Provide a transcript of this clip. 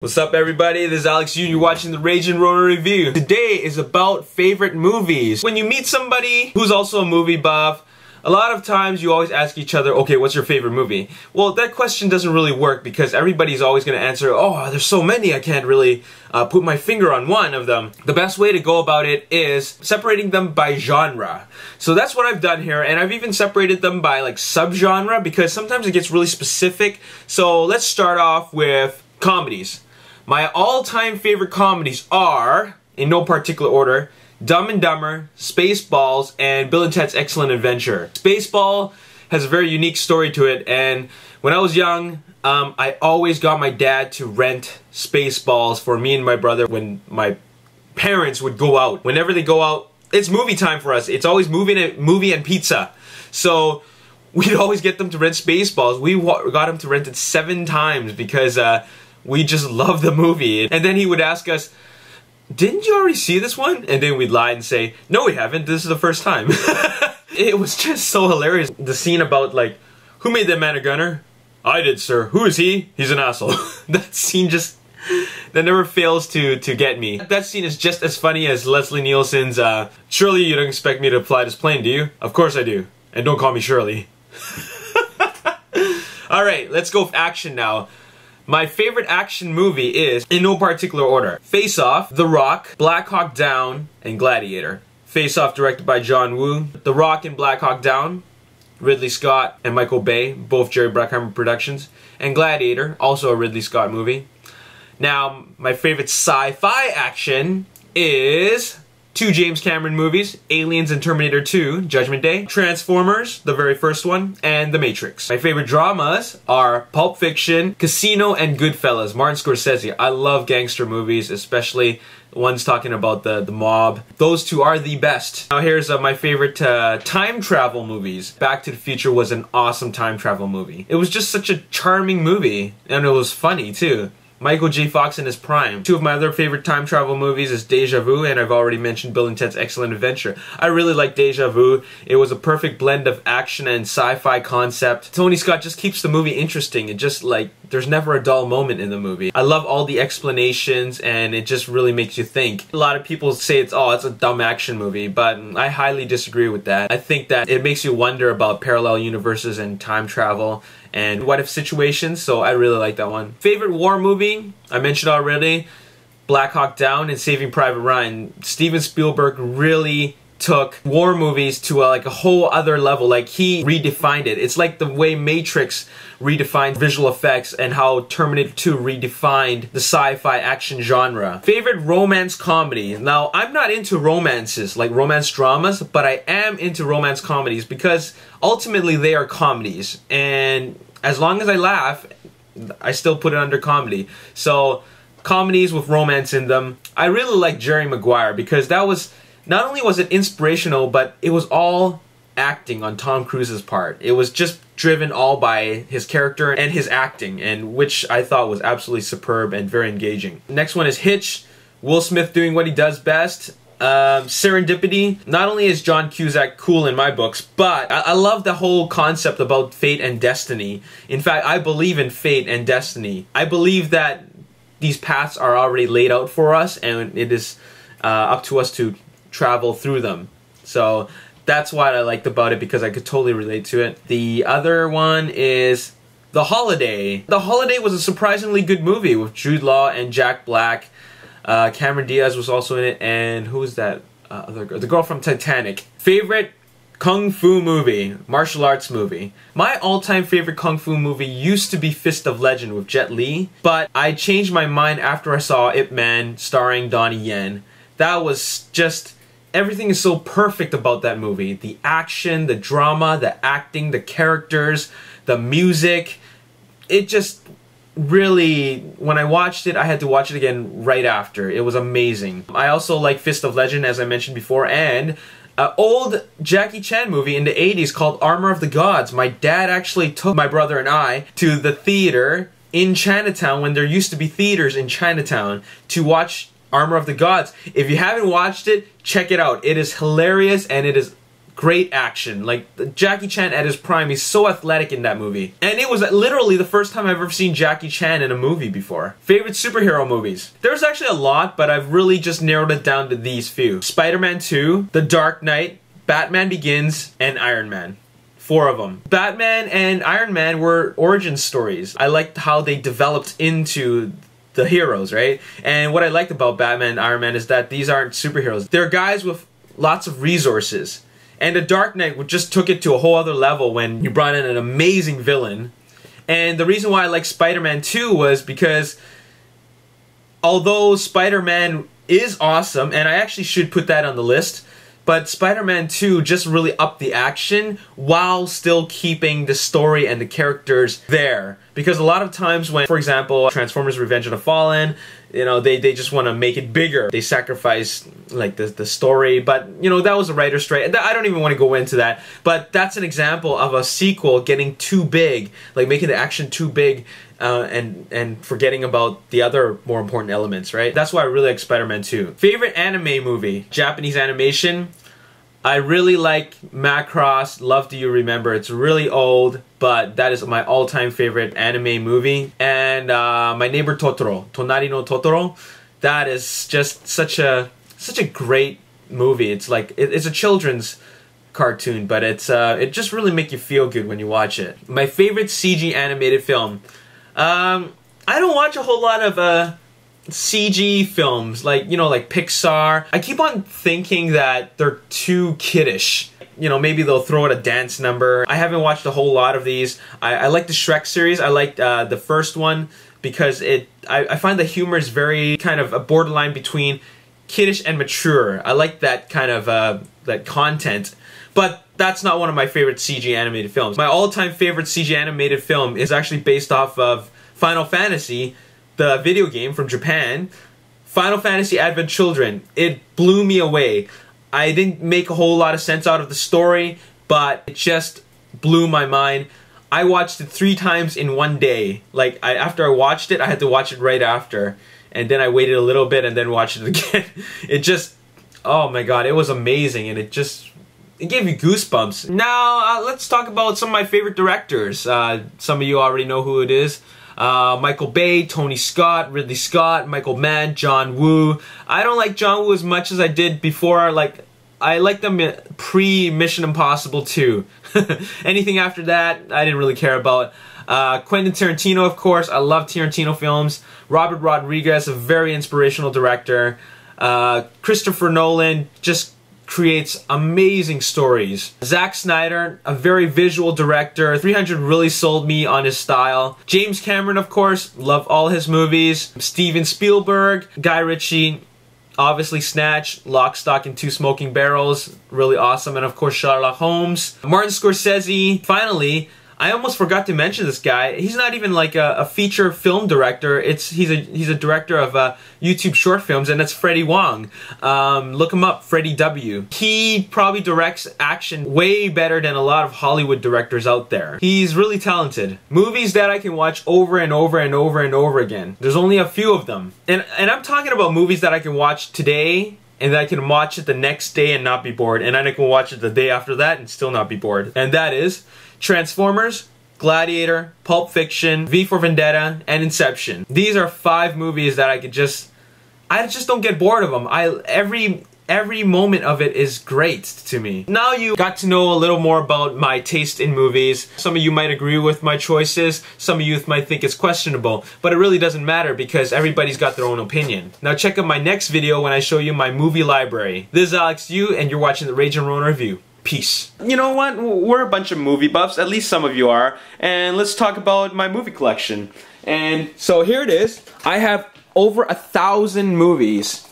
What's up everybody, this is Alex Yu, you're watching the Ragin Ronin review. Today is about favorite movies. When you meet somebody who's also a movie buff, a lot of times you always ask each other, okay, what's your favorite movie? Well, that question doesn't really work because everybody's always going to answer, oh, there's so many, I can't really put my finger on one of them. The best way to go about it is separating them by genre. So that's what I've done here, and I've even separated them by like subgenre because sometimes it gets really specific. So let's start off with comedies. My all-time favorite comedies are, in no particular order, Dumb and Dumber, Spaceballs, and Bill and Ted's Excellent Adventure. Spaceball has a very unique story to it, and when I was young, I always got my dad to rent Spaceballs for me and my brother when my parents would go out. Whenever they go out, it's movie time for us. It's always movie and pizza. So we'd always get them to rent Spaceballs. We got him to rent it 7 times because we just love the movie. And then he would ask us, didn't you already see this one? And then we'd lie and say, no we haven't, this is the first time. It was just so hilarious. The scene about like, who made that man a gunner? I did, sir. Who is he? He's an asshole. That scene just, that never fails to get me. That scene is just as funny as Leslie Nielsen's, surely you don't expect me to fly this plane, do you? Of course I do. And don't call me Shirley. Alright, let's go with action now. My favorite action movie is, in no particular order, Face Off, The Rock, Black Hawk Down, and Gladiator. Face Off directed by John Woo. The Rock and Black Hawk Down, Ridley Scott and Michael Bay, both Jerry Bruckheimer productions. And Gladiator, also a Ridley Scott movie. Now, my favorite sci-fi action is 2 James Cameron movies, Aliens and Terminator 2, Judgment Day, Transformers, the very first one, and The Matrix. My favorite dramas are Pulp Fiction, Casino, and Goodfellas, Martin Scorsese. I love gangster movies, especially ones talking about the mob. Those two are the best. Now here's my favorite time travel movies. Back to the Future was an awesome time travel movie. It was just such a charming movie, and it was funny too. Michael J. Fox in his prime. 2 of my other favorite time travel movies is Deja Vu, and I've already mentioned Bill and Ted's Excellent Adventure. I really like Deja Vu. It was a perfect blend of action and sci-fi concept. Tony Scott just keeps the movie interesting. It just like, there's never a dull moment in the movie. I love all the explanations, and it just really makes you think. A lot of people say it's a dumb action movie, but I highly disagree with that. I think that it makes you wonder about parallel universes and time travel and what if situations, so I really like that one. Favorite war movie, I mentioned already, Black Hawk Down and Saving Private Ryan. Steven Spielberg really took war movies to like a whole other level. Like, he redefined it. It's like the way Matrix redefined visual effects and how Terminator 2 redefined the sci-fi action genre. Favorite romance comedy. Now, I'm not into romances, like romance dramas, but I am into romance comedies because ultimately they are comedies. And as long as I laugh, I still put it under comedy. So, comedies with romance in them. I really like Jerry Maguire because that was, not only was it inspirational, but it was all acting on Tom Cruise's part. It was just driven all by his character and his acting, and which I thought was absolutely superb and very engaging. Next one is Hitch. Will Smith doing what he does best. Serendipity. Not only is John Cusack cool in my books, but I love the whole concept about fate and destiny. In fact, I believe in fate and destiny. I believe that these paths are already laid out for us, and it is up to us to travel through them. So that's what I liked about it, because I could totally relate to it. The other one is The Holiday. The Holiday was a surprisingly good movie with Jude Law and Jack Black. Cameron Diaz was also in it, and who was that other girl? The girl from Titanic. Favorite Kung Fu movie, martial arts movie. My all-time favorite Kung Fu movie used to be Fist of Legend with Jet Li, but I changed my mind after I saw Ip Man starring Donnie Yen. That was just, everything is so perfect about that movie. The action, the drama, the acting, the characters, the music. It just really, when I watched it, I had to watch it again right after. It was amazing. I also like Fist of Legend, as I mentioned before, and an old Jackie Chan movie in the 80s called Armor of the Gods. My dad actually took my brother and I to the theater in Chinatown, when there used to be theaters in Chinatown, to watch Armor of the Gods. If you haven't watched it, check it out. It is hilarious and it is great action. Like, Jackie Chan at his prime, he's so athletic in that movie. And it was literally the first time I've ever seen Jackie Chan in a movie before. Favorite superhero movies? There's actually a lot, but I've really just narrowed it down to these few. Spider-Man 2, The Dark Knight, Batman Begins, and Iron Man. 4 of them. Batman and Iron Man were origin stories. I liked how they developed into the heroes, right? And what I liked about Batman and Iron Man is that these aren't superheroes. They're guys with lots of resources. And The Dark Knight just took it to a whole other level when you brought in an amazing villain. And the reason why I like Spider-Man 2 was because although Spider-Man is awesome, and I actually should put that on the list, but Spider-Man 2 just really upped the action while still keeping the story and the characters there. Because a lot of times when, for example, Transformers Revenge of the Fallen, you know, they just want to make it bigger. They sacrifice, like, the story, but, you know, that was a writer's strike. I don't even want to go into that, but that's an example of a sequel getting too big, like making the action too big, and forgetting about the other more important elements, right? That's why I really like Spider-Man 2. Favorite anime movie? Japanese animation. I really like Macross, Love Do You Remember. It's really old, but that is my all-time favorite anime movie. And My Neighbor Totoro, Tonari no Totoro. That is just such a great movie. It's like it's a children's cartoon, but it just really makes you feel good when you watch it. My favorite CG animated film. I don't watch a whole lot of CG films, like, you know, like Pixar. I keep on thinking that they're too kiddish. You know, maybe they'll throw out a dance number. I haven't watched a whole lot of these. I like the Shrek series. I like the first one because I find the humor is very kind of a borderline between kiddish and mature. I like that kind of that content. But that's not one of my favorite CG animated films. My all-time favorite CG animated film is actually based off of Final Fantasy, the video game from Japan. Final Fantasy Advent Children. It blew me away. I didn't make a whole lot of sense out of the story, but it just blew my mind. I watched it 3 times in one day. Like, after I watched it, I had to watch it right after. And then I waited a little bit and then watched it again. It just, oh my god, it was amazing, and it gave you goosebumps. Now, let's talk about some of my favorite directors. Some of you already know who it is. Michael Bay, Tony Scott, Ridley Scott, Michael Mann, John Woo. I don't like John Woo as much as I did before. Like, I liked them pre-Mission Impossible 2. Anything after that, I didn't really care about. Quentin Tarantino, of course. I love Tarantino films. Robert Rodriguez, a very inspirational director. Christopher Nolan, just creates amazing stories. Zack Snyder, a very visual director. 300 really sold me on his style. James Cameron, of course, love all his movies. Steven Spielberg, Guy Ritchie, obviously Snatch, Lock, Stock, and Two Smoking Barrels, really awesome. And of course Sherlock Holmes. Martin Scorsese. Finally, I almost forgot to mention this guy. He's not even like a feature film director. He's a director of YouTube short films, and that's Freddie Wong. Look him up, Freddie W. He probably directs action way better than a lot of Hollywood directors out there. He's really talented. Movies that I can watch over and over and over and over again. There's only a few of them. And I'm talking about movies that I can watch today, and then I can watch it the next day and not be bored, and then I can watch it the day after that and still not be bored. And that is Transformers, Gladiator, Pulp Fiction, V for Vendetta, and Inception. These are 5 movies that I just don't get bored of them. Every moment of it is great to me. Now you got to know a little more about my taste in movies. Some of you might agree with my choices, some of you might think it's questionable, but it really doesn't matter because everybody's got their own opinion. Now check out my next video when I show you my movie library. This is Alex Yu, and you're watching the Ragin Ronin Review. Peace. You know what? We're a bunch of movie buffs, at least some of you are, and let's talk about my movie collection. And so here it is. I have over 1,000 movies.